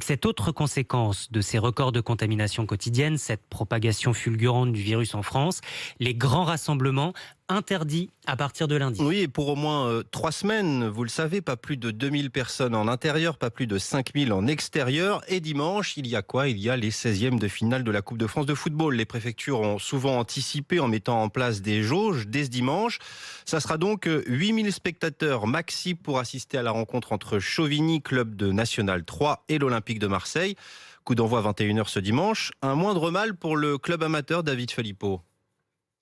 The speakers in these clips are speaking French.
Cette autre conséquence de ces records de contamination quotidienne, cette propagation fulgurante du virus en France, les grands rassemblements interdits à partir de lundi. Oui, et pour au moins 3 semaines, vous le savez, pas plus de 2000 personnes en intérieur, pas plus de 5000 en extérieur. Et dimanche, il y a quoi? Il y a les 16e de finale de la Coupe de France de football. Les préfectures ont souvent anticipé en mettant en place des jauges dès ce dimanche. Ça sera donc 8000 spectateurs maxi pour assister à la rencontre entre Chauvigny, club de National 3, et l'Olympique de Marseille. Coup d'envoi 21h ce dimanche. Un moindre mal pour le club amateur David Philippot.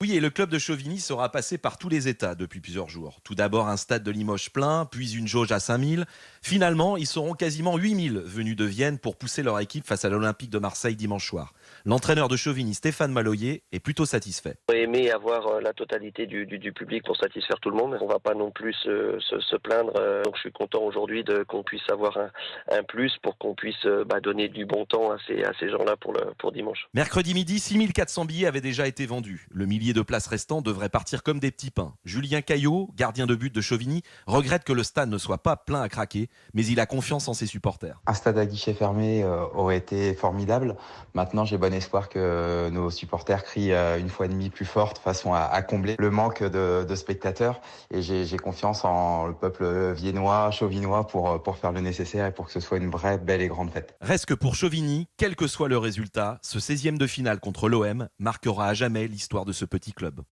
Oui, et le club de Chauvigny sera passé par tous les états depuis plusieurs jours. Tout d'abord un stade de Limoges plein, puis une jauge à 5000. Finalement, ils seront quasiment 8000 venus de Vienne pour pousser leur équipe face à l'Olympique de Marseille dimanche soir. L'entraîneur de Chauvigny, Stéphane Maloyer, est plutôt satisfait. On aurait aimé avoir la totalité du public pour satisfaire tout le monde. On ne va pas non plus se plaindre. Donc je suis content aujourd'hui qu'on puisse avoir un plus pour qu'on puisse donner du bon temps à ces gens-là pour dimanche. Mercredi midi, 6400 billets avaient déjà été vendus. Le millier de places restants devrait partir comme des petits pains. Julien Caillot, gardien de but de Chauvigny, regrette que le stade ne soit pas plein à craquer, mais il a confiance en ses supporters. Un stade à guichet fermé aurait été formidable. Maintenant, j'ai bon espoir que nos supporters crient une fois et demie plus fort de façon à combler le manque de spectateurs. Et j'ai confiance en le peuple viennois, chauvinois pour faire le nécessaire et pour que ce soit une vraie belle et grande fête. Reste que pour Chauvigny, quel que soit le résultat, ce 16e de finale contre l'OM marquera à jamais l'histoire de ce petit club.